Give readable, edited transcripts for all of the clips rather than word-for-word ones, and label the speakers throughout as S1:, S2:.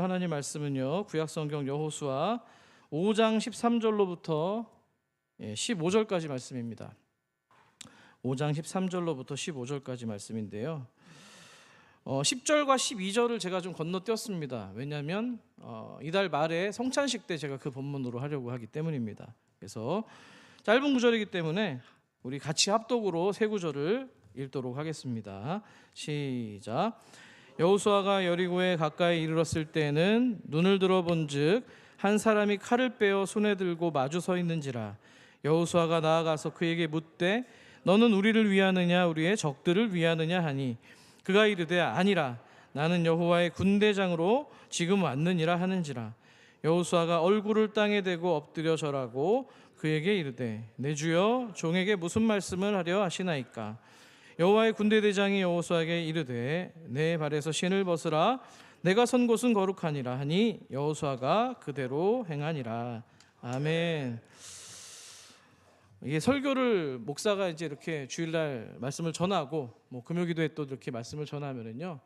S1: 하나님 말씀은요, 구약성경 여호수아 5장 13절로부터 15절까지 말씀입니다. 5장 13절로부터 15절까지 말씀인데요. 10절과 12절을 제가 좀 건너뛰었습니다. 왜냐하면 이달 말에 성찬식 때 제가 그 본문으로 하려고 하기 때문입니다. 그래서 짧은 구절이기 때문에 우리 같이 합독으로 세 구절을 읽도록 하겠습니다. 시작. 여호수아가 여리고에 가까이 이르렀을 때에는 눈을 들어본즉 한 사람이 칼을 빼어 손에 들고 마주 서 있는지라. 여호수아가 나아가서 그에게 묻되 너는 우리를 위하느냐 우리의 적들을 위하느냐 하니 그가 이르되 아니라 나는 여호와의 군대장으로 지금 왔느니라 하는지라. 여호수아가 얼굴을 땅에 대고 엎드려 절하고 그에게 이르되 내 주여 종에게 무슨 말씀을 하려 하시나이까. 여호와의 군대대장이 여호수아에게 이르되 내 발에서 신을 벗으라 내가 선 곳은 거룩하니라 하니 여호수아가 그대로 행하니라. 아멘. 이게 설교를 목사가 이제 이렇게 주일날 말씀을 전하고 금요기도에 또 이렇게 말씀을 전하면은요,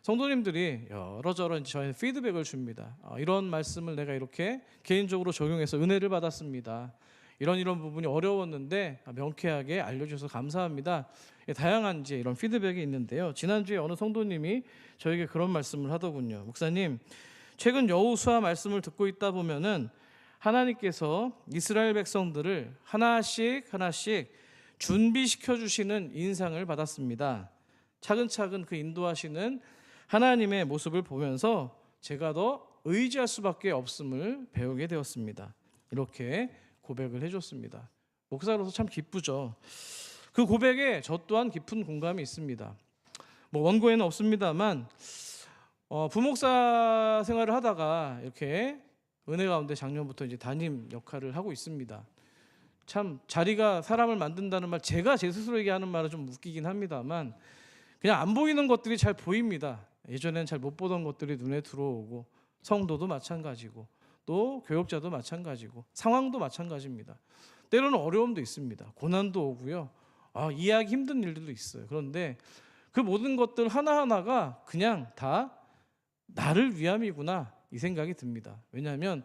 S1: 성도님들이 여러저런 저희는 피드백을 줍니다. 이런 말씀을 내가 이렇게 개인적으로 적용해서 은혜를 받았습니다. 이런 부분이 어려웠는데 명쾌하게 알려주셔서 감사합니다. 다양한 이제 이런 피드백이 있는데요. 지난주에 어느 성도님이 저에게 그런 말씀을 하더군요. 목사님, 최근 여호수아 말씀을 듣고 있다 보면은 하나님께서 이스라엘 백성들을 하나씩 준비시켜 주시는 인상을 받았습니다. 차근차근 그 인도하시는 하나님의 모습을 보면서 제가 더 의지할 수밖에 없음을 배우게 되었습니다. 이렇게 고백을 해줬습니다. 목사로서 참 기쁘죠. 그 고백에 저 또한 깊은 공감이 있습니다. 원고에는 없습니다만 부목사 생활을 하다가 이렇게 은혜 가운데 작년부터 이제 담임 역할을 하고 있습니다. 참 자리가 사람을 만든다는 말, 제가 제 스스로에게 하는 말은 좀 웃기긴 합니다만 그냥 안 보이는 것들이 잘 보입니다. 예전엔 잘 못 보던 것들이 눈에 들어오고, 성도도 마찬가지고 또 교역자도 마찬가지고 상황도 마찬가지입니다. 때로는 어려움도 있습니다. 고난도 오고요. 이해하기 힘든 일들도 있어요. 그런데 그 모든 것들 하나하나가 그냥 다 나를 위함이구나 이 생각이 듭니다. 왜냐하면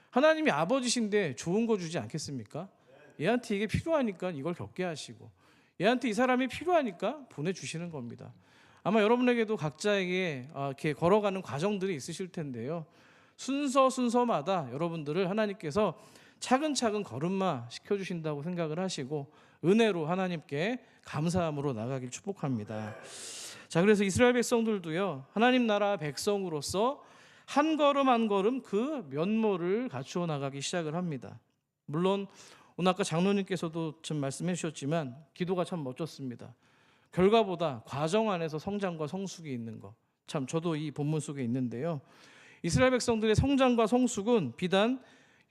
S1: 하나님이 아버지신데 좋은 거 주지 않겠습니까? 얘한테 이게 필요하니까 이걸 겪게 하시고, 얘한테 이 사람이 필요하니까 보내주시는 겁니다. 아마 여러분에게도 각자에게 이렇게 걸어가는 과정들이 있으실 텐데요. 순서마다 여러분들을 하나님께서 차근차근 걸음마 시켜주신다고 생각을 하시고 은혜로 하나님께 감사함으로 나가길 축복합니다. 자, 그래서 이스라엘 백성들도요, 하나님 나라 백성으로서 한 걸음 한 걸음 그 면모를 갖추어 나가기 시작을 합니다. 물론 오늘 아까 장로님께서도 좀 말씀해 주셨지만 기도가 참 멋졌습니다. 결과보다 과정 안에서 성장과 성숙이 있는 것, 참 저도 이 본문 속에 있는데요, 이스라엘 백성들의 성장과 성숙은 비단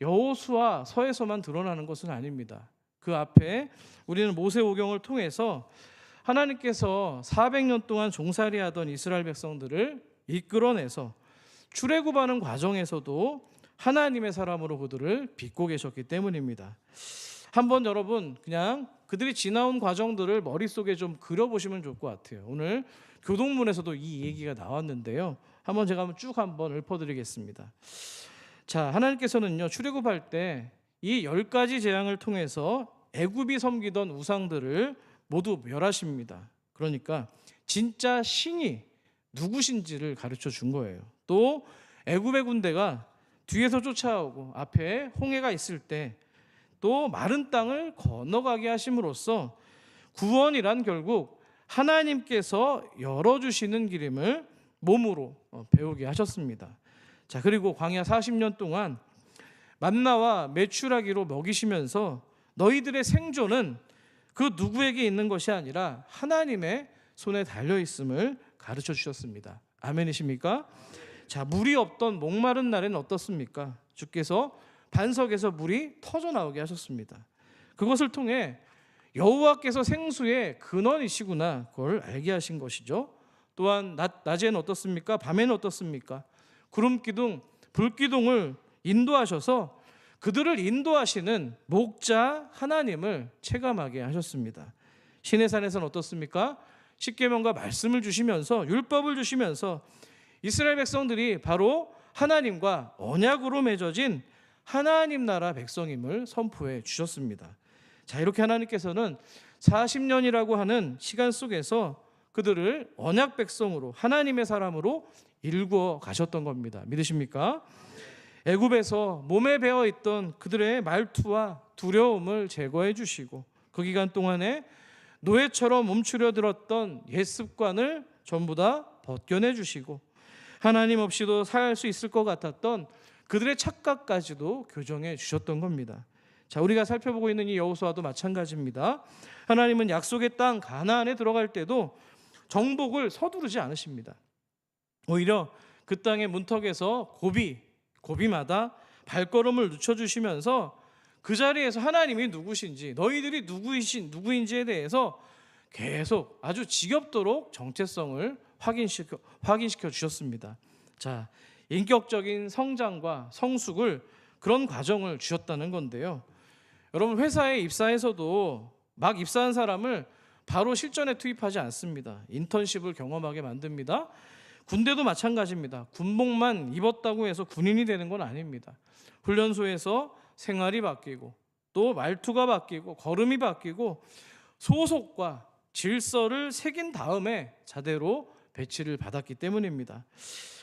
S1: 여호수아 서에서만 드러나는 것은 아닙니다. 그 앞에 우리는 모세오경을 통해서 하나님께서 400년 동안 종살이하던 이스라엘 백성들을 이끌어내서 출애굽하는 과정에서도 하나님의 사람으로 그들을 빚고 계셨기 때문입니다. 한번 여러분 그냥 그들이 지나온 과정들을 머릿속에 좀 그려보시면 좋을 것 같아요. 오늘 교동문에서도 이 얘기가 나왔는데요, 한번 제가 쭉 읊어드리겠습니다. 자, 하나님께서는요, 출애굽할 때 이 10가지 재앙을 통해서 애굽이 섬기던 우상들을 모두 멸하십니다. 그러니까 진짜 신이 누구신지를 가르쳐 준 거예요. 또 애굽의 군대가 뒤에서 쫓아오고 앞에 홍해가 있을 때 또 마른 땅을 건너가게 하심으로써 구원이란 결국 하나님께서 열어주시는 길임을 몸으로 배우게 하셨습니다. 자, 그리고 광야 40년 동안 만나와 메추라기로 먹이시면서 너희들의 생존은 그 누구에게 있는 것이 아니라 하나님의 손에 달려있음을 가르쳐 주셨습니다. 아멘이십니까? 자, 물이 없던 목마른 날에는 어떻습니까? 주께서 반석에서 물이 터져 나오게 하셨습니다. 그것을 통해 여호와께서 생수의 근원이시구나, 그걸 알게 하신 것이죠. 또한 낮에는 어떻습니까? 밤에는 어떻습니까? 구름기둥, 불기둥을 인도하셔서 그들을 인도하시는 목자 하나님을 체감하게 하셨습니다. 시내산에서는 어떻습니까? 십계명과 말씀을 주시면서 율법을 주시면서 이스라엘 백성들이 바로 하나님과 언약으로 맺어진 하나님 나라 백성임을 선포해 주셨습니다. 자, 이렇게 하나님께서는 40년이라고 하는 시간 속에서 그들을 언약 백성으로 하나님의 사람으로 일구어 가셨던 겁니다. 믿으십니까? 애굽에서 몸에 배어 있던 그들의 말투와 두려움을 제거해 주시고 그 기간 동안에 노예처럼 움츠려들었던 옛 습관을 전부 다 벗겨내 주시고 하나님 없이도 살 수 있을 것 같았던 그들의 착각까지도 교정해 주셨던 겁니다. 자, 우리가 살펴보고 있는 이 여호수아도 마찬가지입니다. 하나님은 약속의 땅 가나안에 들어갈 때도 정복을 서두르지 않으십니다. 오히려 그 땅의 문턱에서 고비마다 발걸음을 늦춰주시면서 그 자리에서 하나님이 누구신지, 너희들이 누구인지에 대해서 계속 아주 지겹도록 정체성을 확인시켜 주셨습니다. 자, 인격적인 성장과 성숙을 그런 과정을 주셨다는 건데요. 여러분, 회사에 입사해서도 막 입사한 사람을 바로 실전에 투입하지 않습니다. 인턴십을 경험하게 만듭니다. 군대도 마찬가지입니다. 군복만 입었다고 해서 군인이 되는 건 아닙니다. 훈련소에서 생활이 바뀌고 또 말투가 바뀌고 걸음이 바뀌고 소속과 질서를 새긴 다음에 자대로 배치를 받았기 때문입니다.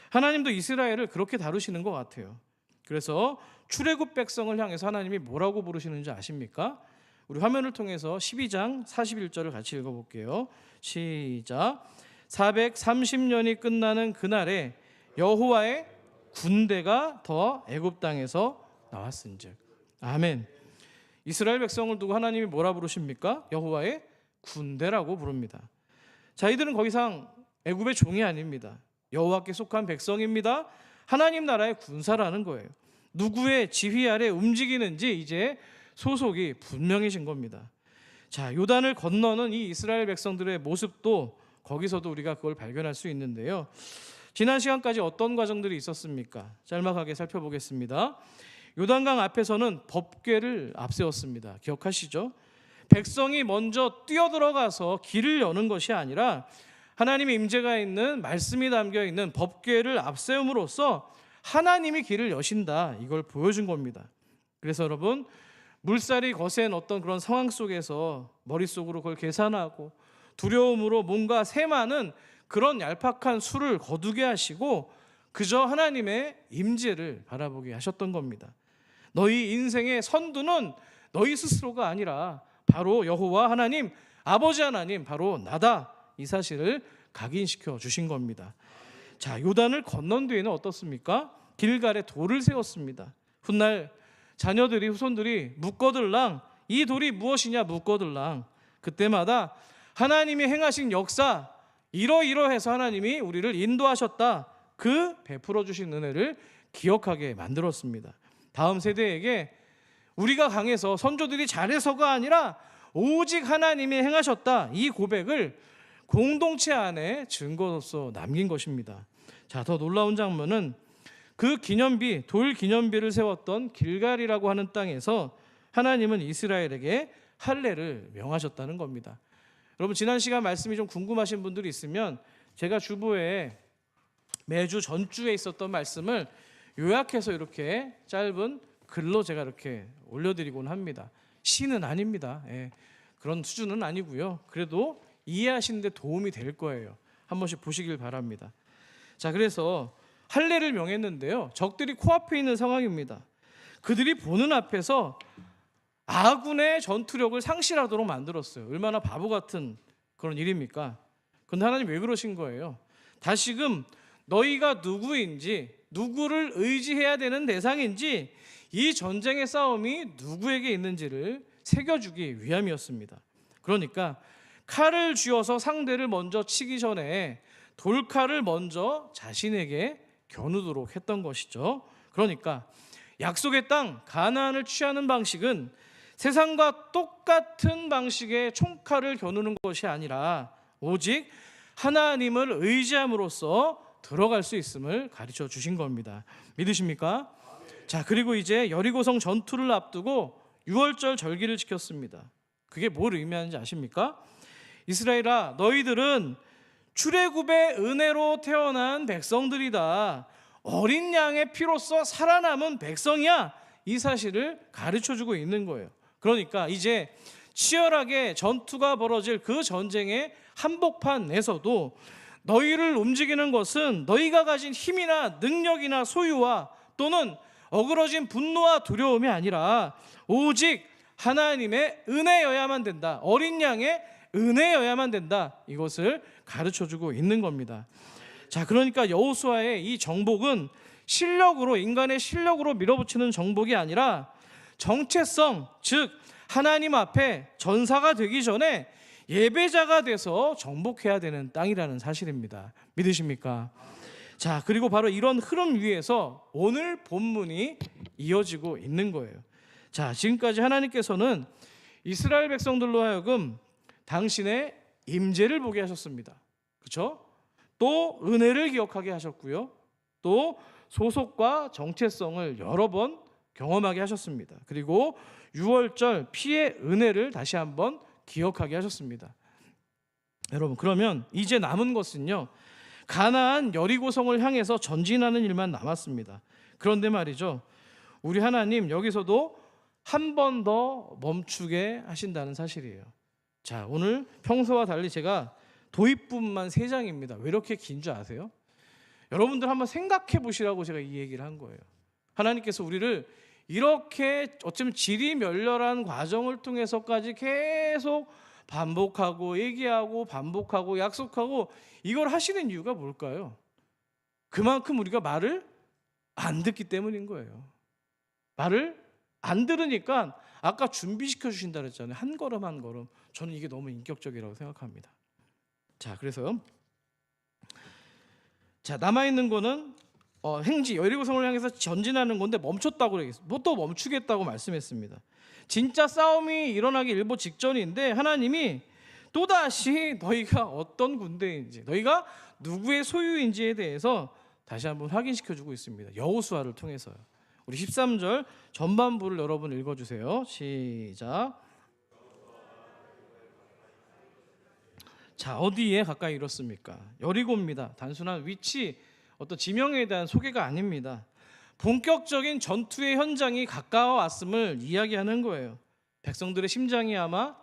S1: 하나님도 이스라엘을 그렇게 다루시는 것 같아요. 그래서 출애굽 백성을 향해서 하나님이 뭐라고 부르시는지 아십니까? 우리 화면을 통해서 12장 41절을 같이 읽어볼게요. 시작. 430년이 끝나는 그날에 여호와의 군대가 더 애굽 땅에서 나왔은즉. 아멘. 이스라엘 백성을 두고 하나님이 뭐라 부르십니까? 여호와의 군대라고 부릅니다. 자, 이들은 더 이상 애굽의 종이 아닙니다. 여호와께 속한 백성입니다. 하나님 나라의 군사라는 거예요. 누구의 지휘 아래 움직이는지 이제 소속이 분명해진 겁니다. 자, 요단을 건너는 이 이스라엘 백성들의 모습도 거기서도 우리가 그걸 발견할 수 있는데요. 지난 시간까지 어떤 과정들이 있었습니까? 짤막하게 살펴보겠습니다. 요단강 앞에서는 법궤를 앞세웠습니다. 기억하시죠? 백성이 먼저 뛰어들어가서 길을 여는 것이 아니라 하나님의 임재가 있는 말씀이 담겨 있는 법궤를 앞세움으로써 하나님이 길을 여신다, 이걸 보여준 겁니다. 그래서 여러분, 물살이 거센 어떤 그런 상황 속에서 머릿속으로 그걸 계산하고 두려움으로 뭔가 셈하는 그런 얄팍한 수를 거두게 하시고 그저 하나님의 임재를 바라보게 하셨던 겁니다. 너희 인생의 선두는 너희 스스로가 아니라 바로 여호와 하나님, 아버지 하나님, 바로 나다, 이 사실을 각인시켜 주신 겁니다. 자, 요단을 건넌 뒤에는 어떻습니까? 길갈에 돌을 세웠습니다. 훗날 자녀들이, 후손들이 묻거들랑 이 돌이 무엇이냐 묻거들랑 그때마다 하나님이 행하신 역사, 이러이러해서 하나님이 우리를 인도하셨다, 그 베풀어 주신 은혜를 기억하게 만들었습니다. 다음 세대에게 우리가 강해서 선조들이 잘해서가 아니라 오직 하나님이 행하셨다, 이 고백을 공동체 안에 증거로서 남긴 것입니다. 자, 더 놀라운 장면은 그 기념비, 돌 기념비를 세웠던 길갈이라고 하는 땅에서 하나님은 이스라엘에게 할례를 명하셨다는 겁니다. 여러분, 지난 시간 말씀이 좀 궁금하신 분들이 있으면 제가 주보에 매주 전주에 있었던 말씀을 요약해서 이렇게 짧은 글로 제가 이렇게 올려드리곤 합니다. 시는 아닙니다. 그런 수준은 아니고요. 그래도 이해하시는 데 도움이 될 거예요. 한 번씩 보시길 바랍니다. 자, 그래서 할례를 명했는데요. 적들이 코앞에 있는 상황입니다. 그들이 보는 앞에서 아군의 전투력을 상실하도록 만들었어요. 얼마나 바보 같은 그런 일입니까? 그런데 하나님 왜 그러신 거예요? 다시금 너희가 누구인지, 누구를 의지해야 되는 대상인지, 이 전쟁의 싸움이 누구에게 있는지를 새겨주기 위함이었습니다. 그러니까 칼을 쥐어서 상대를 먼저 치기 전에 돌칼을 먼저 자신에게 겨누도록 했던 것이죠. 그러니까 약속의 땅 가나안을 취하는 방식은 세상과 똑같은 방식의 총칼을 겨누는 것이 아니라 오직 하나님을 의지함으로써 들어갈 수 있음을 가르쳐 주신 겁니다. 믿으십니까? 자, 그리고 이제 여리고성 전투를 앞두고 유월절 절기를 지켰습니다. 그게 뭘 의미하는지 아십니까? 이스라엘아, 너희들은 출애굽의 은혜로 태어난 백성들이다. 어린 양의 피로써 살아남은 백성이야. 이 사실을 가르쳐주고 있는 거예요. 그러니까 이제 치열하게 전투가 벌어질 그 전쟁의 한복판에서도 너희를 움직이는 것은 너희가 가진 힘이나 능력이나 소유와 또는 어그러진 분노와 두려움이 아니라 오직 하나님의 은혜여야만 된다. 어린 양의 은혜여야만 된다. 이것을 가르쳐주고 있는 겁니다. 자, 그러니까 여호수아의 이 정복은 실력으로, 인간의 실력으로 밀어붙이는 정복이 아니라 정체성, 즉 하나님 앞에 전사가 되기 전에 예배자가 돼서 정복해야 되는 땅이라는 사실입니다. 믿으십니까? 자, 그리고 바로 이런 흐름 위에서 오늘 본문이 이어지고 있는 거예요. 자, 지금까지 하나님께서는 이스라엘 백성들로 하여금 당신의 임재를 보게 하셨습니다. 그렇죠? 또 은혜를 기억하게 하셨고요. 또 소속과 정체성을 여러 번 경험하게 하셨습니다. 그리고 유월절 피의 은혜를 다시 한번 기억하게 하셨습니다. 여러분, 그러면 이제 남은 것은요, 가나안 여리고성을 향해서 전진하는 일만 남았습니다. 그런데 말이죠, 우리 하나님 여기서도 한 번 더 멈추게 하신다는 사실이에요. 자, 오늘 평소와 달리 제가 도입부만 3장입니다. 왜 이렇게 긴 줄 아세요? 여러분들 한번 생각해 보시라고 제가 이 얘기를 한 거예요. 하나님께서 우리를 이렇게 어쩌면 지리멸렬한 과정을 통해서까지 계속 반복하고 얘기하고 반복하고 약속하고 이걸 하시는 이유가 뭘까요? 그만큼 우리가 말을 안 듣기 때문인 거예요. 말을 안 들으니까 아까 준비시켜 주신다 그랬잖아요. 한 걸음 한 걸음. 저는 이게 너무 인격적이라고 생각합니다. 자, 그래서 자, 남아있는 거는 행지 여리고성을 향해서 전진하는 건데 멈췄다고 그러겠어요. 뭐 또 멈추겠다고 말씀했습니다. 진짜 싸움이 일어나기 일보 직전인데 하나님이 또다시 너희가 어떤 군대인지, 너희가 누구의 소유인지에 대해서 다시 한번 확인시켜주고 있습니다. 여호수아를 통해서요. 우리 13절 전반부를 여러분 읽어주세요. 시작. 자, 어디에 가까이 이렇습니까? 여리고입니다. 단순한 위치, 어떤 지명에 대한 소개가 아닙니다. 본격적인 전투의 현장이 가까워왔음을 이야기하는 거예요. 백성들의 심장이 아마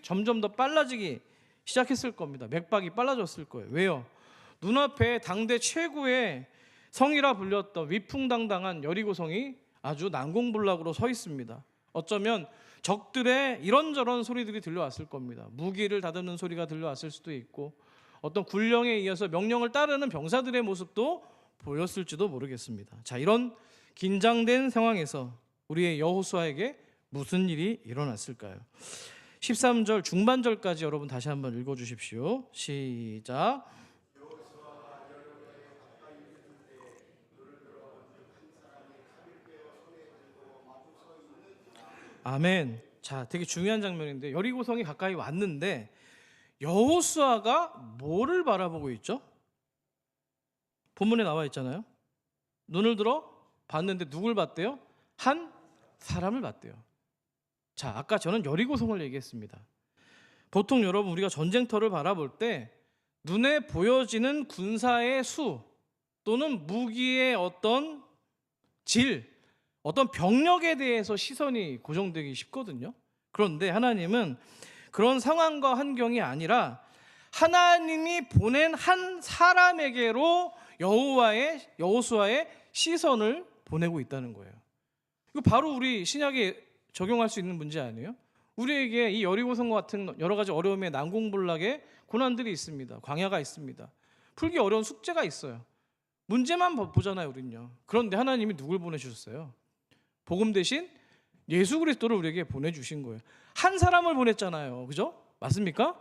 S1: 점점 더 빨라지기 시작했을 겁니다. 맥박이 빨라졌을 거예요. 왜요? 눈앞에 당대 최고의 성이라 불렸던 위풍당당한 여리고성이 아주 난공불락으로 서 있습니다. 어쩌면 적들의 이런저런 소리들이 들려왔을 겁니다. 무기를 다듬는 소리가 들려왔을 수도 있고 어떤 군령에 이어서 명령을 따르는 병사들의 모습도 보였을지도 모르겠습니다. 자, 이런 긴장된 상황에서 우리의 여호수아에게 무슨 일이 일어났을까요? 13절 중반절까지 여러분 다시 한번 읽어주십시오. 시작. 아멘. 자, 되게 중요한 장면인데 여리고성이 가까이 왔는데 여호수아가 뭐를 바라보고 있죠? 본문에 나와 있잖아요. 눈을 들어 봤는데 누굴 봤대요? 한 사람을 봤대요. 자, 아까 저는 여리고성을 얘기했습니다. 보통 여러분 우리가 전쟁터를 바라볼 때 눈에 보여지는 군사의 수 또는 무기의 어떤 질, 어떤 병력에 대해서 시선이 고정되기 쉽거든요. 그런데 하나님은 그런 상황과 환경이 아니라 하나님이 보낸 한 사람에게로 여호수아의 시선을 보내고 있다는 거예요. 이거 바로 우리 신약에 적용할 수 있는 문제 아니에요? 우리에게 이 여리고성과 같은 여러 가지 어려움의 난공불락의 고난들이 있습니다. 광야가 있습니다. 풀기 어려운 숙제가 있어요. 문제만 보잖아요, 우린요. 그런데 하나님이 누굴 보내주셨어요? 복음 대신 예수 그리스도를 우리에게 보내주신 거예요. 한 사람을 보냈잖아요. 그죠? 맞습니까?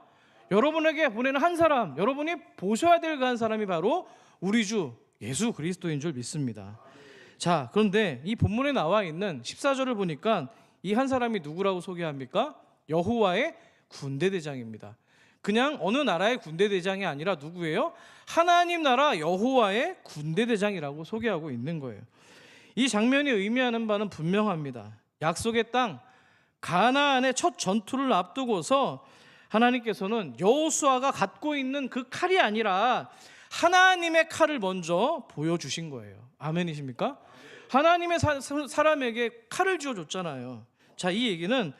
S1: 여러분에게 보내는 한 사람, 여러분이 보셔야 될 그 한 사람이 바로 우리 주 예수 그리스도인 줄 믿습니다. 자, 그런데 이 본문에 나와 있는 14절을 보니까 이 한 사람이 누구라고 소개합니까? 여호와의 군대 대장입니다. 그냥 어느 나라의 군대 대장이 아니라 누구예요? 하나님 나라 여호와의 군대 대장이라고 소개하고 있는 거예요. 이 장면이 의미하는 바는 분명합니다. 약속의 땅 가나안의 첫 전투를 앞두고서 하나님께서는 여호수아가 갖고 있는 그 칼이 아니라 하나님의 칼을 먼저 보여주신 거예요. 아멘이십니까? 하나님의 사람에게 칼을 쥐어줬잖아요. 자, 이 얘기는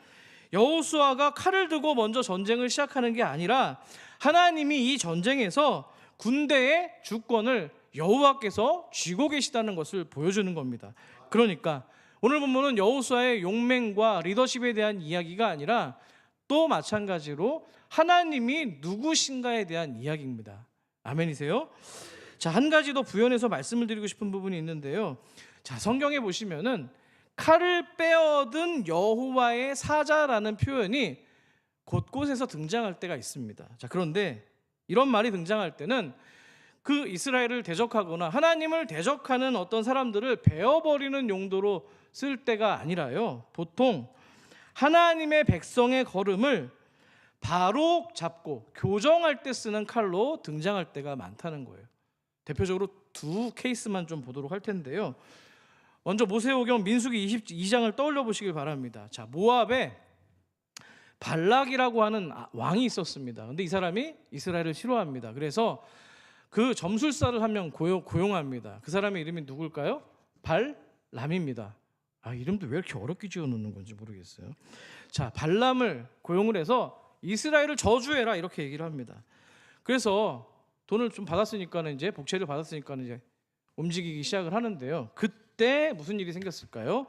S1: 여호수아가 칼을 들고 먼저 전쟁을 시작하는 게 아니라 하나님이 이 전쟁에서 군대의 주권을 여호와께서 쥐고 계시다는 것을 보여주는 겁니다. 그러니까 오늘 본문은 여호수아의 용맹과 리더십에 대한 이야기가 아니라 또 마찬가지로 하나님이 누구신가에 대한 이야기입니다. 아멘이세요? 자, 한 가지 더 부연해서 말씀을 드리고 싶은 부분이 있는데요. 자, 성경에 보시면은 칼을 빼어든 여호와의 사자라는 표현이 곳곳에서 등장할 때가 있습니다. 자, 그런데 이런 말이 등장할 때는 그 이스라엘을 대적하거나 하나님을 대적하는 어떤 사람들을 베어버리는 용도로 쓸 때가 아니라요, 보통 하나님의 백성의 걸음을 바로 잡고 교정할 때 쓰는 칼로 등장할 때가 많다는 거예요. 대표적으로 두 케이스만 좀 보도록 할 텐데요. 먼저 모세오경 민수기 22장을 떠올려 보시길 바랍니다. 자, 모압에 발락이라고 하는 왕이 있었습니다. 근데 이 사람이 이스라엘을 싫어합니다. 그래서 그 점술사를 한 명 고용합니다. 그 사람의 이름이 누굴까요? 발람입니다. 이름도 왜 이렇게 어렵게 지어놓는 건지 모르겠어요. 자, 발람을 고용을 해서 이스라엘을 저주해라 이렇게 얘기를 합니다. 그래서 돈을 좀 받았으니까는 이제 복채를 받았으니까는 이제 움직이기 시작을 하는데요. 그때 무슨 일이 생겼을까요?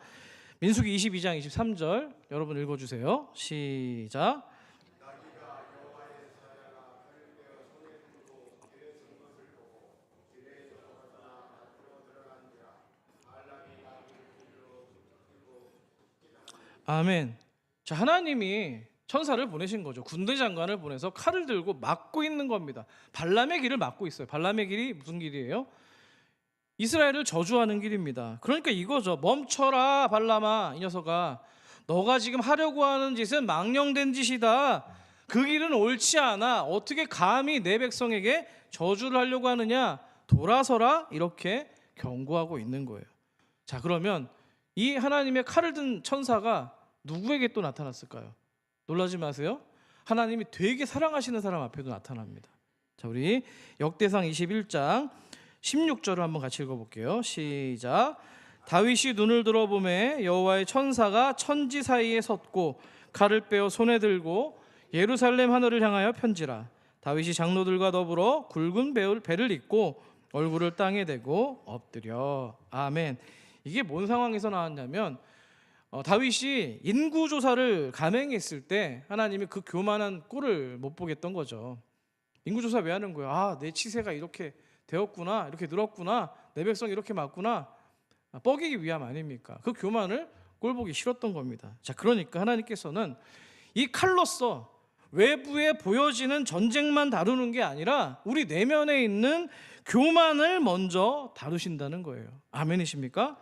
S1: 민수기 22장 23절 여러분 읽어주세요. 시작. 아멘. 자, 하나님이 천사를 보내신 거죠. 군대 장관을 보내서 칼을 들고 막고 있는 겁니다. 발람의 길을 막고 있어요. 발람의 길이 무슨 길이에요? 이스라엘을 저주하는 길입니다. 그러니까 이거죠. 멈춰라 발람아, 이 녀석아, 너가 지금 하려고 하는 짓은 망령된 짓이다. 그 길은 옳지 않아. 어떻게 감히 내 백성에게 저주를 하려고 하느냐. 돌아서라. 이렇게 경고하고 있는 거예요. 자, 그러면 이 하나님의 칼을 든 천사가 누구에게 또 나타났을까요? 놀라지 마세요. 하나님이 되게 사랑하시는 사람 앞에도 나타납니다. 자, 우리 역대상 21장 16절을 한번 같이 읽어볼게요. 시작. 다윗이 눈을 들어보매 여호와의 천사가 천지 사이에 섰고 칼을 빼어 손에 들고 예루살렘 하늘을 향하여 편지라. 다윗이 장로들과 더불어 굵은 배를 입고 얼굴을 땅에 대고 엎드려. 아멘. 이게 뭔 상황에서 나왔냐면 다윗이 인구조사를 감행했을 때 하나님이 그 교만한 꼴을 못 보겠던 거죠. 인구조사 왜 하는 거예요? 내 치세가 이렇게 되었구나, 이렇게 늘었구나, 내 백성이 이렇게 많구나, 뻐기기 위함 아닙니까? 그 교만을 꼴보기 싫었던 겁니다. 자, 그러니까 하나님께서는 이 칼로서 외부에 보여지는 전쟁만 다루는 게 아니라 우리 내면에 있는 교만을 먼저 다루신다는 거예요. 아멘이십니까?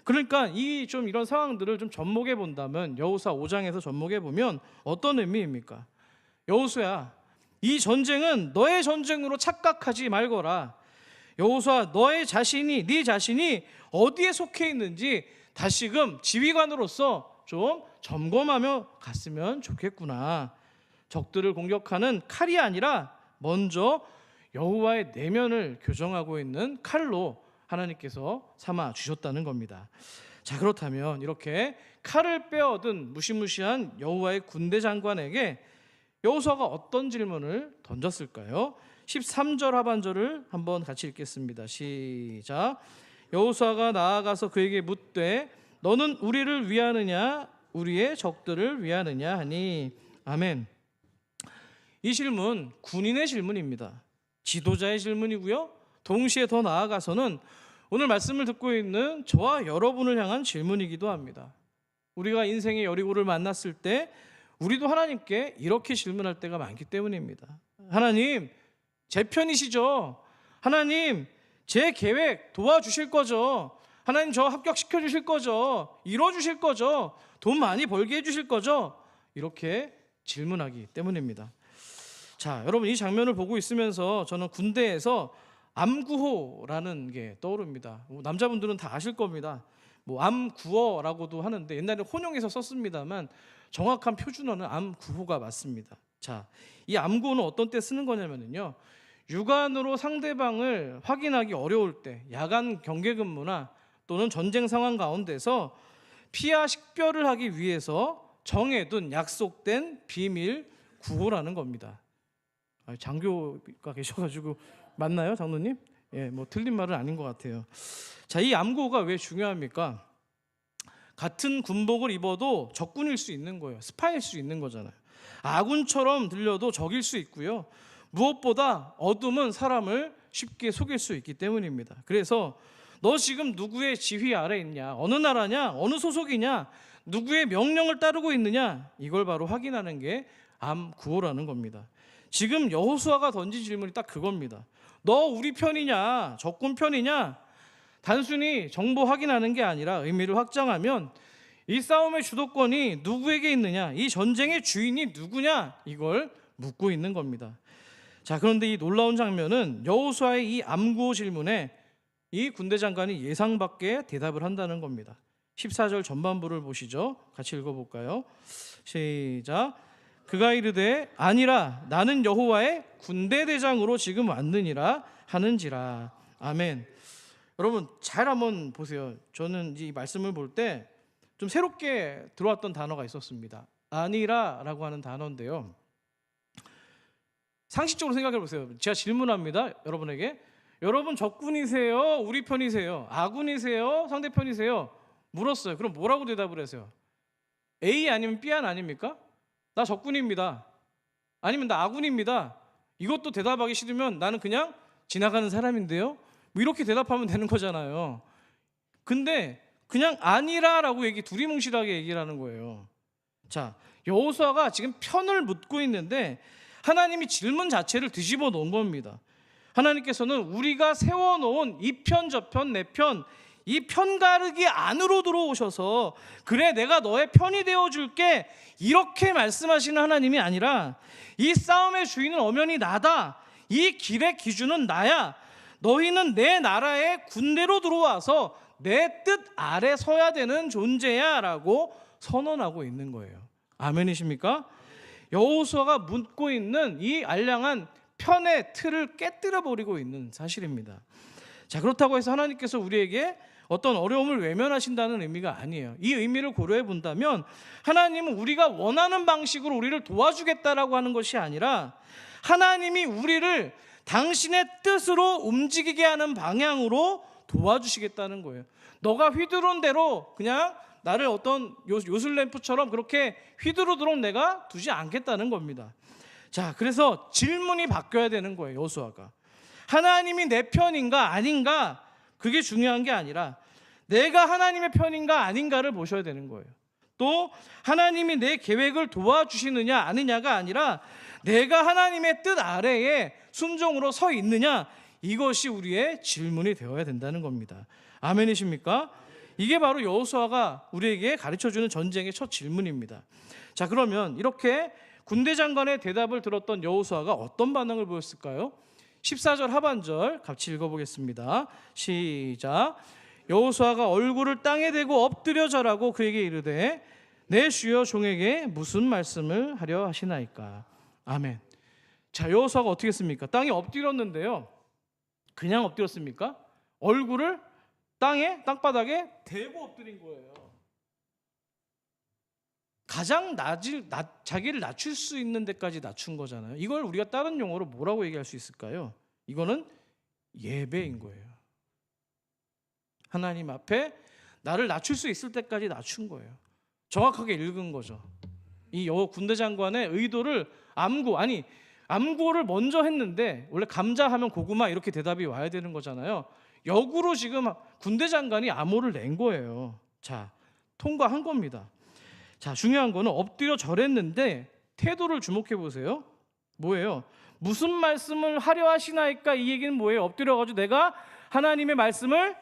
S1: 그러니까 이런 상황들을 좀 접목해 본다면 여호수아 5장에서 접목해 보면 어떤 의미입니까? 여호수아야, 이 전쟁은 너의 전쟁으로 착각하지 말거라. 여호수아, 네 자신이 어디에 속해 있는지 다시금 지휘관으로서 좀 점검하며 갔으면 좋겠구나. 적들을 공격하는 칼이 아니라 먼저 여호와의 내면을 교정하고 있는 칼로 하나님께서 삼아 주셨다는 겁니다. 자, 그렇다면 이렇게 칼을 빼어든 무시무시한 여호와의 군대 장관에게 여호수아가 어떤 질문을 던졌을까요? 13절 하반절을 한번 같이 읽겠습니다. 시작. 여호수아가 나아가서 그에게 묻되 너는 우리를 위하느냐 우리의 적들을 위하느냐 하니. 아멘. 이 질문 군인의 질문입니다. 지도자의 질문이고요. 동시에 더 나아가서는 오늘 말씀을 듣고 있는 저와 여러분을 향한 질문이기도 합니다. 우리가 인생의 여리고를 만났을 때 우리도 하나님께 이렇게 질문할 때가 많기 때문입니다. 하나님, 제 편이시죠? 하나님, 제 계획 도와주실 거죠? 하나님, 저 합격시켜 주실 거죠? 이뤄 주실 거죠? 돈 많이 벌게 해 주실 거죠? 이렇게 질문하기 때문입니다. 자, 여러분, 이 장면을 보고 있으면서 저는 군대에서 암구호라는 게 떠오릅니다. 남자분들은 다 아실 겁니다. 암구어라고도 하는데 옛날에 혼용해서 썼습니다만 정확한 표준어는 암구호가 맞습니다. 자, 이 암구호는 어떤 때 쓰는 거냐면요, 육안으로 상대방을 확인하기 어려울 때 야간 경계 근무나 또는 전쟁 상황 가운데서 피하 식별을 하기 위해서 정해둔 약속된 비밀 구호라는 겁니다. 장교가 계셔가지고 맞나요, 장로님? 예, 뭐 틀린 말은 아닌 것 같아요. 자, 이 암구호가 왜 중요합니까? 같은 군복을 입어도 적군일 수 있는 거예요. 스파일 수 있는 거잖아요. 아군처럼 들려도 적일 수 있고요. 무엇보다 어둠은 사람을 쉽게 속일 수 있기 때문입니다. 그래서 너 지금 누구의 지휘 아래 있냐? 어느 나라냐? 어느 소속이냐? 누구의 명령을 따르고 있느냐? 이걸 바로 확인하는 게 암구호라는 겁니다. 지금 여호수아가 던진 질문이 딱 그겁니다. 너 우리 편이냐? 적군 편이냐? 단순히 정보 확인하는 게 아니라 의미를 확장하면 이 싸움의 주도권이 누구에게 있느냐? 이 전쟁의 주인이 누구냐? 이걸 묻고 있는 겁니다. 자, 그런데 이 놀라운 장면은 여호수아의 이 암구호 질문에 이 군대 장관이 예상 밖의 대답을 한다는 겁니다. 14절 전반부를 보시죠. 같이 읽어볼까요? 시작. 그가 이르되 아니라 나는 여호와의 군대 대장으로 지금 왔느니라 하는지라. 아멘. 여러분 잘 한번 보세요. 저는 이 말씀을 볼 때 좀 새롭게 들어왔던 단어가 있었습니다. 아니라라고 하는 단어인데요. 상식적으로 생각해 보세요. 제가 질문합니다. 여러분에게. 여러분 적군이세요? 우리 편이세요? 아군이세요? 상대편이세요? 물었어요. 그럼 뭐라고 대답을 하세요? A 아니면 B 아닙니까? 나 적군입니다. 아니면 나 아군입니다. 이것도 대답하기 싫으면 나는 그냥 지나가는 사람인데요. 뭐 이렇게 대답하면 되는 거잖아요. 근데 그냥 아니라라고 두리뭉실하게 얘기를 하는 거예요. 자, 여호수아가 지금 편을 묻고 있는데 하나님이 질문 자체를 뒤집어 놓은 겁니다. 하나님께서는 우리가 세워놓은 이 편 저편 내 편, 이 편가르기 안으로 들어오셔서 그래 내가 너의 편이 되어줄게 이렇게 말씀하시는 하나님이 아니라 이 싸움의 주인은 엄연히 나다. 이 길의 기준은 나야. 너희는 내 나라의 군대로 들어와서 내 뜻 아래 서야 되는 존재야 라고 선언하고 있는 거예요. 아멘이십니까? 여호수아가 묻고 있는 이 알량한 편의 틀을 깨뜨려 버리고 있는 사실입니다. 자, 그렇다고 해서 하나님께서 우리에게 어떤 어려움을 외면하신다는 의미가 아니에요. 이 의미를 고려해 본다면 하나님은 우리가 원하는 방식으로 우리를 도와주겠다라고 하는 것이 아니라 하나님이 우리를 당신의 뜻으로 움직이게 하는 방향으로 도와주시겠다는 거예요. 너가 휘두른 대로 그냥 나를 어떤 요술램프처럼 그렇게 휘두르도록 내가 두지 않겠다는 겁니다. 자, 그래서 질문이 바뀌어야 되는 거예요. 여호수아가 하나님이 내 편인가 아닌가 그게 중요한 게 아니라 내가 하나님의 편인가 아닌가를 보셔야 되는 거예요. 또 하나님이 내 계획을 도와주시느냐 아니냐가 아니라 내가 하나님의 뜻 아래에 순종으로 서 있느냐 이것이 우리의 질문이 되어야 된다는 겁니다. 아멘이십니까? 이게 바로 여호수아가 우리에게 가르쳐주는 전쟁의 첫 질문입니다. 자, 그러면 이렇게 군대 장관의 대답을 들었던 여호수아가 어떤 반응을 보였을까요? 14절 하반절 같이 읽어보겠습니다. 시작. 여호수아가 얼굴을 땅에 대고 엎드려 절하고 그에게 이르되 내 주여 종에게 무슨 말씀을 하려 하시나이까. 아멘. 자, 여호수아가 어떻게 했습니까? 땅에 엎드렸는데요. 그냥 엎드렸습니까? 얼굴을 땅바닥에 대고 엎드린 거예요. 가장 자기를 낮출 수 있는 데까지 낮춘 거잖아요. 이걸 우리가 다른 용어로 뭐라고 얘기할 수 있을까요? 이거는 예배인 거예요. 하나님 앞에 나를 낮출 수 있을 때까지 낮춘 거예요. 정확하게 읽은 거죠. 이 군대 장관의 의도를 암구호를 먼저 했는데 원래 감자하면 고구마 이렇게 대답이 와야 되는 거잖아요. 역으로 지금 군대 장관이 암호를 낸 거예요. 자, 통과한 겁니다. 자, 중요한 거는 엎드려 절했는데 태도를 주목해 보세요. 뭐예요? 무슨 말씀을 하려 하시나이까? 이 얘기는 뭐예요? 엎드려가지고 내가 하나님의 말씀을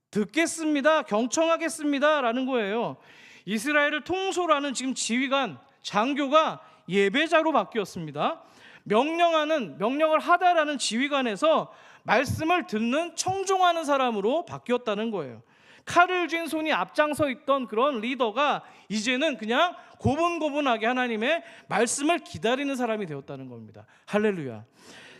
S1: 듣겠습니다, 경청하겠습니다 라는 거예요. 이스라엘을 통솔하는 지금 지휘관, 장교가 예배자로 바뀌었습니다. 명령을 하다라는 지휘관에서 말씀을 듣는 청종하는 사람으로 바뀌었다는 거예요. 칼을 쥔 손이 앞장서 있던 그런 리더가 이제는 그냥 고분고분하게 하나님의 말씀을 기다리는 사람이 되었다는 겁니다. 할렐루야.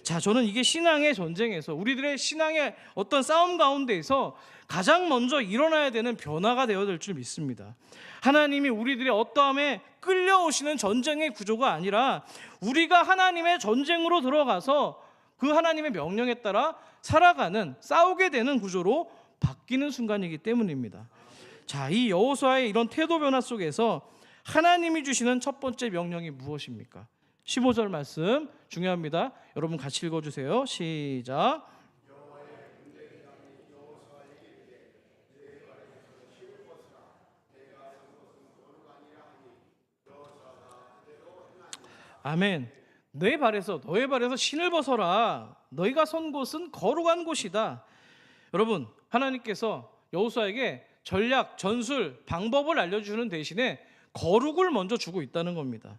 S1: 자, 저는 이게 신앙의 전쟁에서, 우리들의 신앙의 어떤 싸움 가운데에서 가장 먼저 일어나야 되는 변화가 되어야 될 줄 믿습니다. 하나님이 우리들의 어떠함에 끌려오시는 전쟁의 구조가 아니라 우리가 하나님의 전쟁으로 들어가서 그 하나님의 명령에 따라 살아가는, 싸우게 되는 구조로 바뀌는 순간이기 때문입니다. 자, 이 여호수아의 이런 태도 변화 속에서 하나님이 주시는 첫 번째 명령이 무엇입니까? 15절 말씀 중요합니다. 여러분 같이 읽어주세요. 시작. 아멘. 너의 발에서 신을 벗어라. 너희가 선 곳은 거룩한 곳이다. 여러분, 하나님께서 여호수아에게 전략, 전술, 방법을 알려주는 대신에 거룩을 먼저 주고 있다는 겁니다.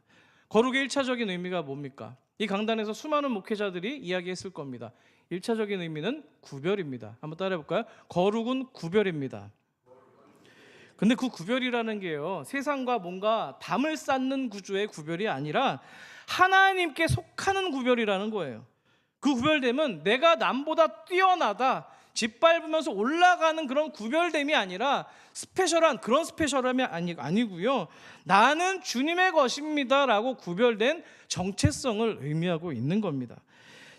S1: 거룩의 1차적인 의미가 뭡니까? 이 강단에서 수많은 목회자들이 이야기했을 겁니다. 1차적인 의미는 구별입니다. 한번 따라해 볼까요? 거룩은 구별입니다. 근데 그 구별이라는 게요, 세상과 뭔가 담을 쌓는 구조의 구별이 아니라 하나님께 속하는 구별이라는 거예요. 그 구별됨은 내가 남보다 뛰어나다, 짓밟으면서 올라가는 그런 구별됨이 아니라 스페셜한 그런 스페셜함이 아니고요. 나는 주님의 것입니다 라고 구별된 정체성을 의미하고 있는 겁니다.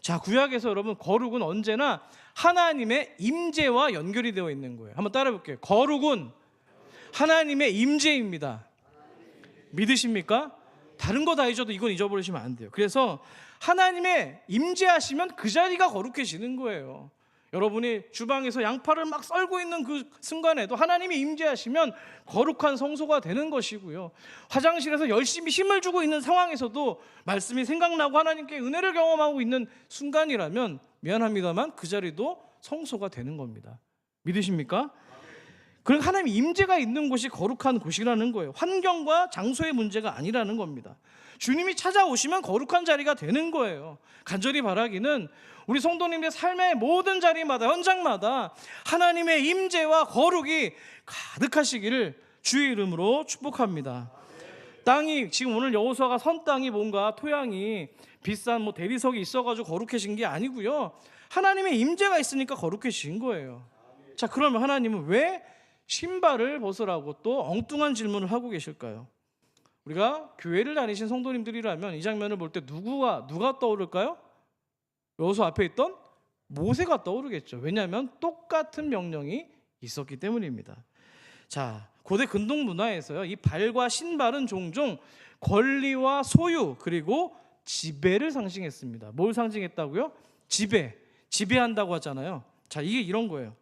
S1: 자, 구약에서 여러분 거룩은 언제나 하나님의 임재와 연결이 되어 있는 거예요. 한번 따라해 볼게요. 거룩은 하나님의 임재입니다. 믿으십니까? 다른 거 다 잊어도 이건 잊어버리시면 안 돼요. 그래서 하나님의 임재하시면 그 자리가 거룩해지는 거예요. 여러분이 주방에서 양파를 막 썰고 있는 그 순간에도 하나님이 임재하시면 거룩한 성소가 되는 것이고요. 화장실에서 열심히 힘을 주고 있는 상황에서도 말씀이 생각나고 하나님께 은혜를 경험하고 있는 순간이라면 미안합니다만 그 자리도 성소가 되는 겁니다. 믿으십니까? 그러니까 하나님의 임재가 있는 곳이 거룩한 곳이라는 거예요. 환경과 장소의 문제가 아니라는 겁니다. 주님이 찾아오시면 거룩한 자리가 되는 거예요. 간절히 바라기는 우리 성도님들의 삶의 모든 자리마다, 현장마다 하나님의 임재와 거룩이 가득하시기를 주의 이름으로 축복합니다. 땅이 지금 오늘 여호수아가 선 땅이 뭔가 토양이 비싼 뭐 대리석이 있어가지고 거룩해진 게 아니고요. 하나님의 임재가 있으니까 거룩해진 거예요. 자, 그러면 하나님은 왜 신발을 벗으라고 또 엉뚱한 질문을 하고 계실까요? 우리가 교회를 다니신 성도님들이라면 이 장면을 볼 때 누가 떠오를까요? 여호수아 앞에 있던 모세가 떠오르겠죠. 왜냐하면 똑같은 명령이 있었기 때문입니다. 자, 고대 근동 문화에서요, 이 발과 신발은 종종 권리와 소유 그리고 지배를 상징했습니다. 뭘 상징했다고요? 지배한다고 하잖아요. 자, 이게 이런 거예요.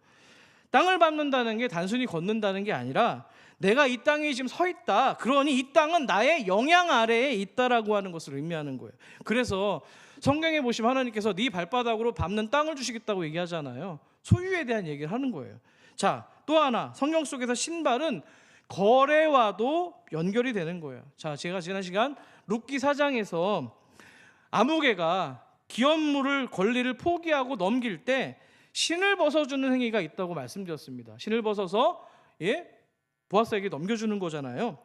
S1: 땅을 밟는다는 게 단순히 걷는다는 게 아니라 내가 이 땅에 지금 서 있다, 그러니 이 땅은 나의 영향 아래에 있다라고 하는 것을 의미하는 거예요. 그래서 성경에 보시면 하나님께서 네 발바닥으로 밟는 땅을 주시겠다고 얘기하잖아요. 소유에 대한 얘기를 하는 거예요. 자, 또 하나 성경 속에서 신발은 거래와도 연결이 되는 거예요. 자, 제가 지난 시간 룻기 4장에서 아무개가 기업물을 권리를 포기하고 넘길 때 신을 벗어주는 행위가 있다고 말씀드렸습니다. 신을 벗어서 보아스에게 넘겨주는 거잖아요.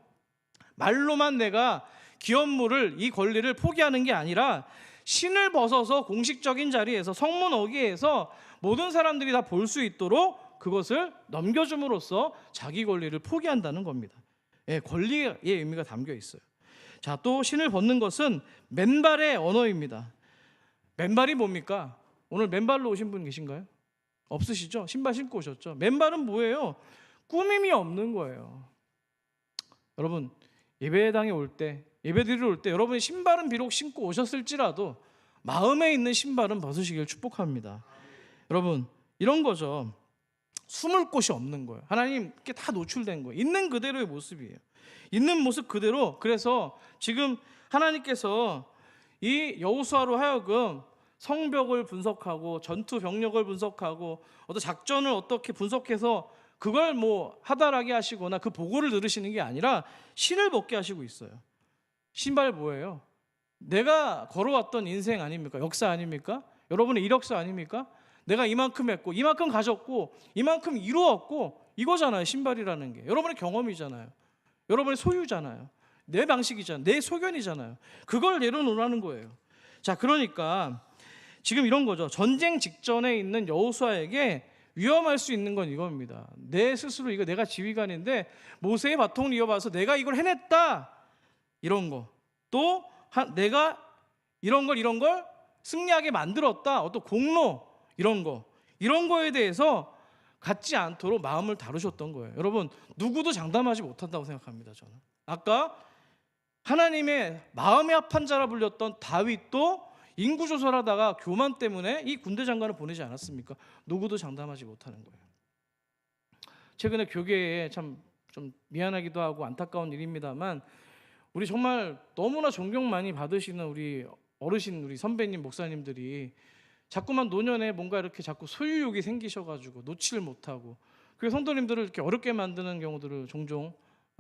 S1: 말로만 내가 기업물을, 이 권리를 포기하는 게 아니라 신을 벗어서 공식적인 자리에서 성문 어귀에서 모든 사람들이 다 볼 수 있도록 그것을 넘겨줌으로써 자기 권리를 포기한다는 겁니다. 권리의 의미가 담겨 있어요. 자, 또 신을 벗는 것은 맨발의 언어입니다. 맨발이 뭡니까? 오늘 맨발로 오신 분 계신가요? 없으시죠? 신발 신고 오셨죠? 맨발은 뭐예요? 꾸밈이 없는 거예요. 여러분, 예배당에 올 때, 예배드리러 올 때 여러분이 신발은 비록 신고 오셨을지라도 마음에 있는 신발은 벗으시길 축복합니다. 여러분, 이런 거죠. 숨을 곳이 없는 거예요. 하나님께 다 노출된 거예요. 있는 그대로의 모습이에요. 있는 모습 그대로. 그래서 지금 하나님께서 이 여호수아로 하여금 성벽을 분석하고 전투 병력을 분석하고 어떤 작전을 어떻게 분석해서 그걸 뭐 하달하게 하시거나 그 보고를 들으시는 게 아니라 신을 벗게 하시고 있어요. 신발 뭐예요? 내가 걸어왔던 인생 아닙니까? 역사 아닙니까? 여러분의 이력서 아닙니까? 내가 이만큼 했고 이만큼 가졌고 이만큼 이루었고 이거잖아요. 신발이라는 게 여러분의 경험이잖아요. 여러분의 소유잖아요. 내 방식이잖아요. 내 소견이잖아요. 그걸 내려놓으라는 거예요. 자, 그러니까 지금 이런 거죠. 전쟁 직전에 있는 여호수아에게 위험할 수 있는 건 이겁니다. 내 스스로 이거 내가 지휘관인데 모세의 바통을 이어받아서 내가 이걸 해냈다, 이런 거. 또 내가 이런 걸 승리하게 만들었다, 어떤 공로, 이런 거에 대해서 갖지 않도록 마음을 다루셨던 거예요. 여러분, 누구도 장담하지 못한다고 생각합니다. 저는 아까 하나님의 마음에 합한 자라 불렸던 다윗도 인구 조사를 하다가 교만 때문에 이 군대 장관을 보내지 않았습니까? 누구도 장담하지 못하는 거예요. 최근에 교계에 참 좀 미안하기도 하고 안타까운 일입니다만, 우리 정말 너무나 존경 많이 받으시는 우리 어르신, 우리 선배님, 목사님들이 자꾸만 노년에 뭔가 이렇게 자꾸 소유욕이 생기셔가지고 놓지를 못하고, 그 성도님들을 이렇게 어렵게 만드는 경우들을 종종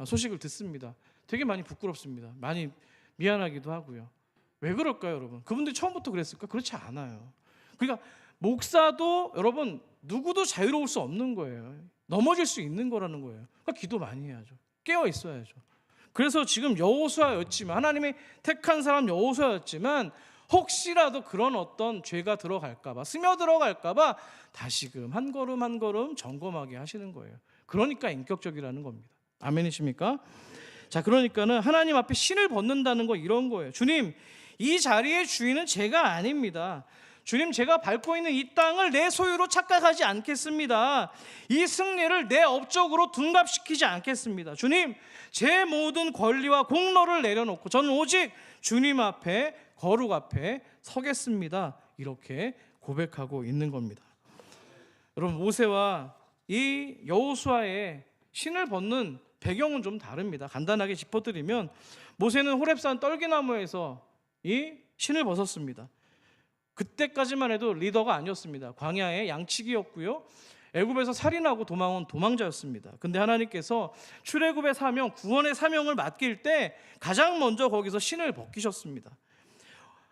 S1: 소식을 듣습니다. 되게 많이 부끄럽습니다. 많이 미안하기도 하고요. 왜 그럴까요, 여러분? 그분들이 처음부터 그랬을까? 그렇지 않아요. 그러니까 목사도 여러분 누구도 자유로울 수 없는 거예요. 넘어질 수 있는 거라는 거예요. 그러니까 기도 많이 해야죠. 깨어 있어야죠. 그래서 지금 여호수아였지만, 하나님이 택한 사람 여호수아였지만, 혹시라도 그런 어떤 죄가 들어갈까 봐, 스며들어갈까 봐 다시금 한 걸음 한 걸음 점검하게 하시는 거예요. 그러니까 인격적이라는 겁니다. 아멘이십니까? 자, 그러니까는 하나님 앞에 신을 벗는다는 거 이런 거예요. 주님, 이 자리의 주인은 제가 아닙니다. 주님, 제가 밟고 있는 이 땅을 내 소유로 착각하지 않겠습니다. 이 승리를 내 업적으로 둔갑시키지 않겠습니다. 주님, 제 모든 권리와 공로를 내려놓고 저는 오직 주님 앞에, 거룩 앞에 서겠습니다. 이렇게 고백하고 있는 겁니다. 여러분, 모세와 이 여호수아의 신을 벗는 배경은 좀 다릅니다. 간단하게 짚어드리면, 모세는 호렙산 떨기나무에서 이 신을 벗었습니다. 그때까지만 해도 리더가 아니었습니다. 광야의 양치기였고요, 애굽에서 살인하고 도망온 도망자였습니다. 근데 하나님께서 출애굽의 사명, 구원의 사명을 맡길 때 가장 먼저 거기서 신을 벗기셨습니다.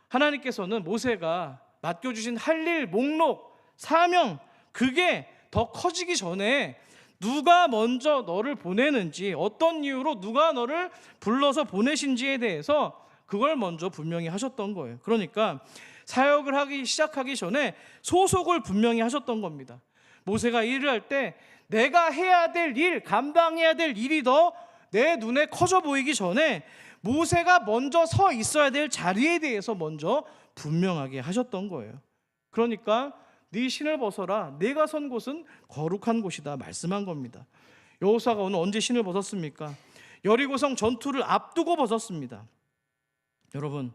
S1: 하나님께서는 모세가 맡겨주신 할 일, 목록, 사명, 그게 더 커지기 전에 누가 먼저 너를 보내는지, 어떤 이유로 누가 너를 불러서 보내신지에 대해서 그걸 먼저 분명히 하셨던 거예요. 그러니까 사역을 하기 시작하기 전에 소속을 분명히 하셨던 겁니다. 모세가 일을 할 때 내가 해야 될 일, 감당해야 될 일이 더 내 눈에 커져 보이기 전에 모세가 먼저 서 있어야 될 자리에 대해서 먼저 분명하게 하셨던 거예요. 그러니까 네 신을 벗어라, 내가 선 곳은 거룩한 곳이다 말씀한 겁니다. 여호수아가 오늘 언제 신을 벗었습니까? 여리고성 전투를 앞두고 벗었습니다. 여러분,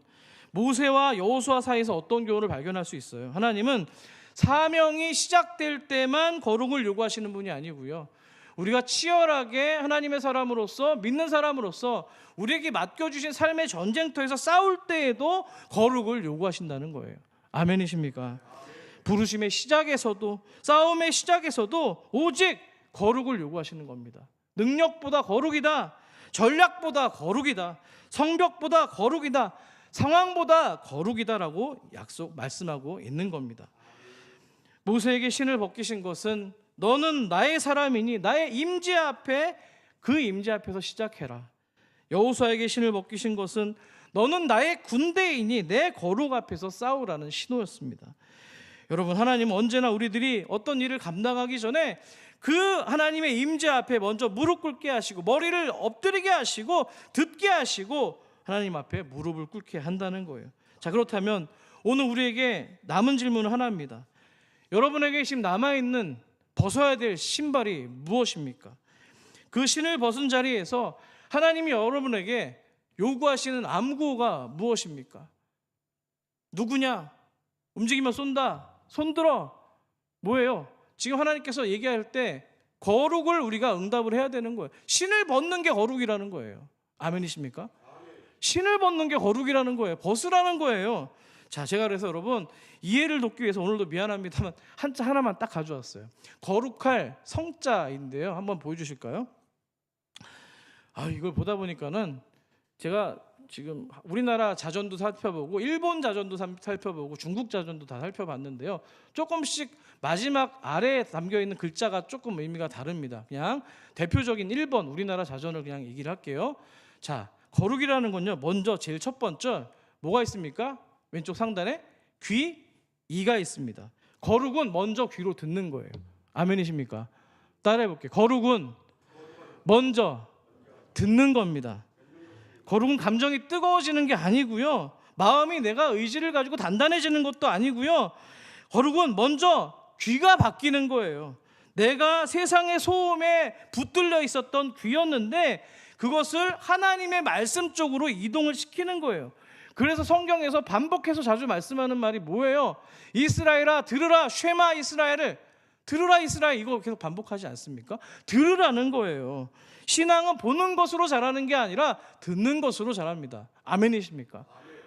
S1: 모세와 여호수아 사이에서 어떤 교훈을 발견할 수 있어요? 하나님은 사명이 시작될 때만 거룩을 요구하시는 분이 아니고요, 우리가 치열하게 하나님의 사람으로서, 믿는 사람으로서 우리에게 맡겨주신 삶의 전쟁터에서 싸울 때에도 거룩을 요구하신다는 거예요. 아멘이십니까? 부르심의 시작에서도, 싸움의 시작에서도 오직 거룩을 요구하시는 겁니다. 능력보다 거룩이다, 전략보다 거룩이다, 성벽보다 거룩이다, 상황보다 거룩이다라고 말씀하고 있는 겁니다. 모세에게 신을 벗기신 것은 너는 나의 사람이니 나의 임재 앞에, 그 임재 앞에서 시작해라. 여호수아에게 신을 벗기신 것은 너는 나의 군대이니 내 거룩 앞에서 싸우라는 신호였습니다. 여러분, 하나님은 언제나 우리들이 어떤 일을 감당하기 전에 그 하나님의 임재 앞에 먼저 무릎 꿇게 하시고, 머리를 엎드리게 하시고, 듣게 하시고, 하나님 앞에 무릎을 꿇게 한다는 거예요. 자, 그렇다면 오늘 우리에게 남은 질문은 하나입니다. 여러분에게 지금 남아있는 벗어야 될 신발이 무엇입니까? 그 신을 벗은 자리에서 하나님이 여러분에게 요구하시는 암구가 무엇입니까? 누구냐? 움직이면 쏜다. 손들어. 뭐예요? 지금 하나님께서 얘기할 때 거룩을 우리가 응답을 해야 되는 거예요. 신을 벗는 게 거룩이라는 거예요. 아멘이십니까? 신을 벗는 게 거룩이라는 거예요. 벗으라는 거예요. 자, 제가 그래서 여러분 이해를 돕기 위해서 오늘도 미안합니다만 한자 하나만 딱 가져왔어요. 거룩할 성자인데요. 한번 보여주실까요? 이걸 보다 보니까는 제가 지금 우리나라 자전도 살펴보고, 일본 자전도 살펴보고, 중국 자전도 다 살펴봤는데요, 조금씩 마지막 아래에 담겨있는 글자가 조금 의미가 다릅니다. 그냥 대표적인 1번 우리나라 자전을 그냥 얘기를 할게요. 자, 거룩이라는 건요, 먼저 제일 첫 번째 뭐가 있습니까? 왼쪽 상단에 귀, 이가 있습니다. 거룩은 먼저 귀로 듣는 거예요. 아멘이십니까? 따라해 볼게요. 거룩은 먼저 듣는 겁니다. 거룩은 감정이 뜨거워지는 게 아니고요. 마음이 내가 의지를 가지고 단단해지는 것도 아니고요. 거룩은 먼저 귀가 바뀌는 거예요. 내가 세상의 소음에 붙들려 있었던 귀였는데 그것을 하나님의 말씀 쪽으로 이동을 시키는 거예요. 그래서 성경에서 반복해서 자주 말씀하는 말이 뭐예요? 이스라엘아 들으라, 쉐마 이스라엘을 들으라 이스라엘, 이거 계속 반복하지 않습니까? 들으라는 거예요. 신앙은 보는 것으로 자라는 게 아니라 듣는 것으로 자랍니다. 아멘이십니까?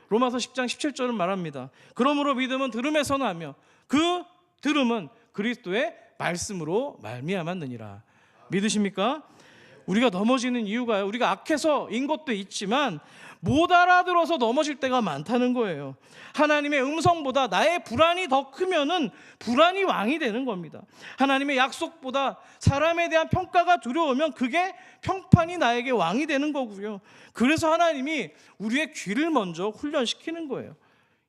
S1: 로마서 10장 17절은 말합니다. 그러므로 믿음은 들음에서 나며 그 들음은 그리스도의 말씀으로 말미암았느니라. 믿으십니까? 우리가 넘어지는 이유가요, 우리가 악해서인 것도 있지만 못 알아들어서 넘어질 때가 많다는 거예요. 하나님의 음성보다 나의 불안이 더 크면은 불안이 왕이 되는 겁니다. 하나님의 약속보다 사람에 대한 평가가 두려우면 그게 평판이 나에게 왕이 되는 거고요. 그래서 하나님이 우리의 귀를 먼저 훈련시키는 거예요.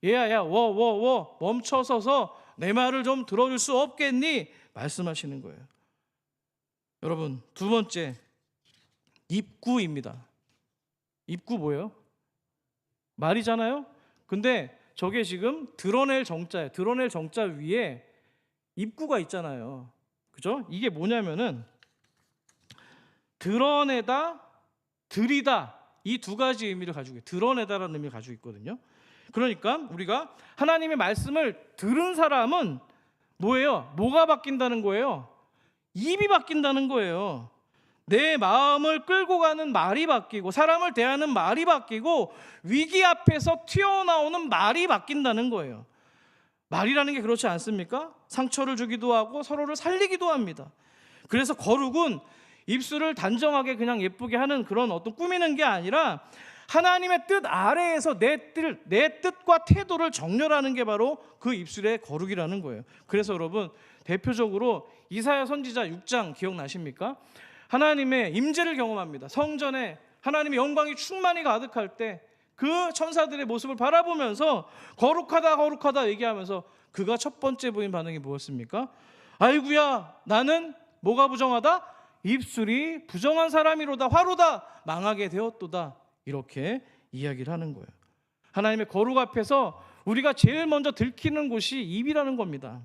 S1: 얘야 워 멈춰서서 내 말을 좀 들어줄 수 없겠니? 말씀하시는 거예요. 여러분, 두 번째, 입구입니다. 입구 뭐예요? 말이잖아요. 근데 저게 지금 드러낼 정자예요. 드러낼 정자 위에 입구가 있잖아요. 그죠? 이게 뭐냐면은 드러내다, 들이다, 이 두 가지 의미를 가지고 있어요. 드러내다라는 의미를 가지고 있거든요. 그러니까 우리가 하나님의 말씀을 들은 사람은 뭐예요? 뭐가 바뀐다는 거예요? 입이 바뀐다는 거예요. 내 마음을 끌고 가는 말이 바뀌고 사람을 대하는 말이 바뀌고 위기 앞에서 튀어나오는 말이 바뀐다는 거예요. 말이라는 게 그렇지 않습니까? 상처를 주기도 하고 서로를 살리기도 합니다. 그래서 거룩은 입술을 단정하게 그냥 예쁘게 하는 그런 어떤 꾸미는 게 아니라 하나님의 뜻 아래에서 내 뜻과 태도를 정렬하는 게 바로 그 입술의 거룩이라는 거예요. 그래서 여러분, 대표적으로 이사야 선지자 6장 기억나십니까? 하나님의 임재를 경험합니다. 성전에 하나님의 영광이 충만히 가득할 때 그 천사들의 모습을 바라보면서 거룩하다 거룩하다 얘기하면서 그가 첫 번째 보인 반응이 뭐였습니까? 아이구야, 나는 뭐가 부정하다? 입술이 부정한 사람이로다, 화로다, 망하게 되었도다, 이렇게 이야기를 하는 거예요. 하나님의 거룩 앞에서 우리가 제일 먼저 들키는 곳이 입이라는 겁니다.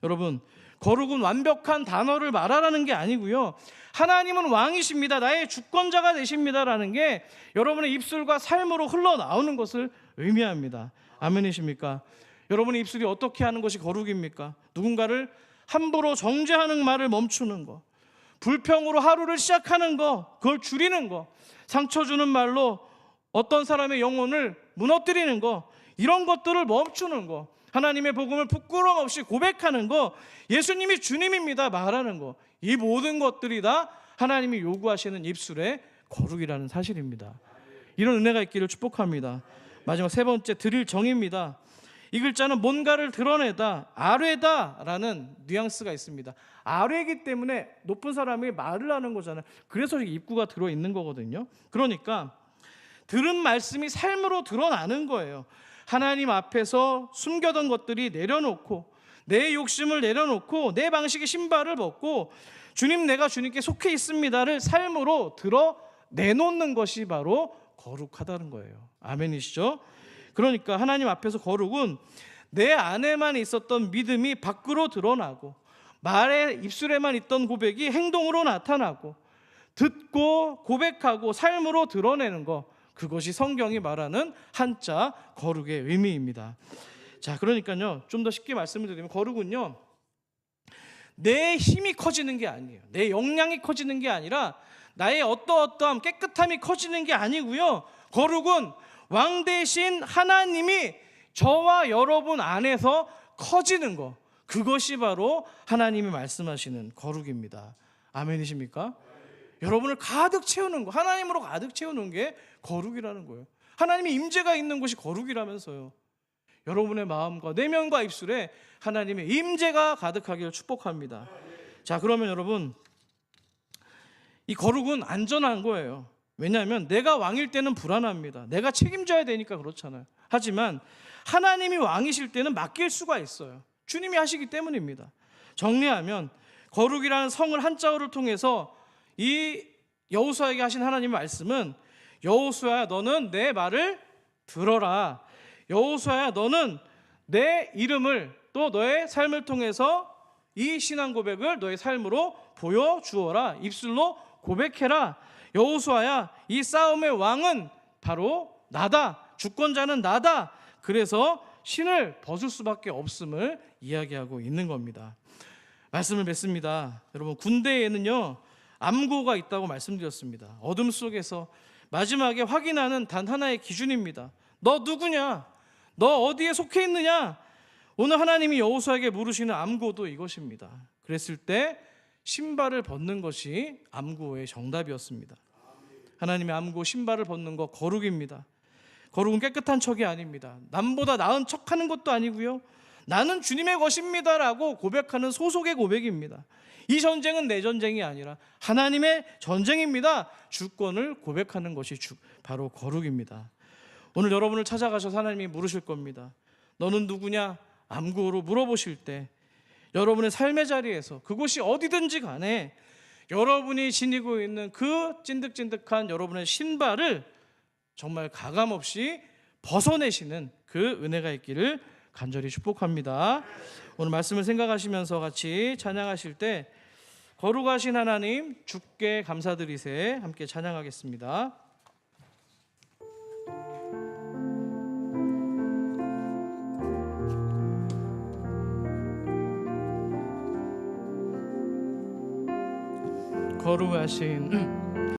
S1: 여러분, 거룩은 완벽한 단어를 말하라는 게 아니고요, 하나님은 왕이십니다, 나의 주권자가 되십니다라는 게 여러분의 입술과 삶으로 흘러나오는 것을 의미합니다. 아멘이십니까? 여러분의 입술이 어떻게 하는 것이 거룩입니까? 누군가를 함부로 정죄하는 말을 멈추는 거, 불평으로 하루를 시작하는 거, 그걸 줄이는 거, 상처 주는 말로 어떤 사람의 영혼을 무너뜨리는 거, 이런 것들을 멈추는 거, 하나님의 복음을 부끄러움 없이 고백하는 거, 예수님이 주님입니다 말하는 거, 이 모든 것들이 다 하나님이 요구하시는 입술의 거룩이라는 사실입니다. 이런 은혜가 있기를 축복합니다. 마지막 세 번째, 드릴 정의입니다. 이 글자는 뭔가를 드러내다, 아뢰다라는 뉘앙스가 있습니다. 아뢰기 때문에 높은 사람이 말을 하는 거잖아요. 그래서 입구가 들어있는 거거든요. 그러니까 들은 말씀이 삶으로 드러나는 거예요. 하나님 앞에서 숨겨둔 것들이 내려놓고, 내 욕심을 내려놓고, 내 방식의 신발을 벗고 주님, 내가 주님께 속해 있습니다를 삶으로 드러내놓는 것이 바로 거룩하다는 거예요. 아멘이시죠? 그러니까 하나님 앞에서 거룩은 내 안에만 있었던 믿음이 밖으로 드러나고, 말에 입술에만 있던 고백이 행동으로 나타나고, 듣고 고백하고 삶으로 드러내는 것, 그것이 성경이 말하는 한자 거룩의 의미입니다. 자, 그러니까요, 좀 더 쉽게 말씀을 드리면 거룩은요, 내 힘이 커지는 게 아니에요. 내 역량이 커지는 게 아니라 나의 어떠어떠함, 깨끗함이 커지는 게 아니고요, 거룩은 왕 대신 하나님이 저와 여러분 안에서 커지는 것, 그것이 바로 하나님이 말씀하시는 거룩입니다. 아멘이십니까? 여러분을 가득 채우는 거, 하나님으로 가득 채우는 게 거룩이라는 거예요. 하나님의 임재가 있는 곳이 거룩이라면서요. 여러분의 마음과 내면과 입술에 하나님의 임재가 가득하기를 축복합니다. 자, 그러면 여러분, 이 거룩은 안전한 거예요. 왜냐하면 내가 왕일 때는 불안합니다. 내가 책임져야 되니까 그렇잖아요. 하지만 하나님이 왕이실 때는 맡길 수가 있어요. 주님이 하시기 때문입니다. 정리하면 거룩이라는 성을 한자어를 통해서 이 여호수아에게 하신 하나님의 말씀은, 여호수아야 너는 내 말을 들어라. 여호수아야 너는 내 이름을 또 너의 삶을 통해서 이 신앙 고백을 너의 삶으로 보여주어라. 입술로 고백해라. 여호수아야 이 싸움의 왕은 바로 나다. 주권자는 나다. 그래서 신을 벗을 수밖에 없음을 이야기하고 있는 겁니다. 말씀을 맺습니다. 여러분, 군대에는요 암고가 있다고 말씀드렸습니다. 어둠 속에서 마지막에 확인하는 단 하나의 기준입니다. 너 누구냐? 너 어디에 속해 있느냐? 오늘 하나님이 여호수아에게 물으시는 암고도 이것입니다. 그랬을 때 신발을 벗는 것이 암고의 정답이었습니다. 하나님의 암고 신발을 벗는 것 거룩입니다. 거룩은 깨끗한 척이 아닙니다. 남보다 나은 척하는 것도 아니고요, 나는 주님의 것입니다라고 고백하는 소속의 고백입니다. 이 전쟁은 내 전쟁이 아니라 하나님의 전쟁입니다. 주권을 고백하는 것이 바로 거룩입니다. 오늘 여러분을 찾아가셔서 하나님이 물으실 겁니다. 너는 누구냐? 암고로 물어보실 때 여러분의 삶의 자리에서 그곳이 어디든지 간에 여러분이 지니고 있는 그 찐득찐득한 여러분의 신발을 정말 가감없이 벗어내시는 그 은혜가 있기를 간절히 축복합니다. 오늘 말씀을 생각하시면서 같이 찬양하실 때 거룩하신 하나님 주께 감사드리세 함께 찬양하겠습니다. 거룩하신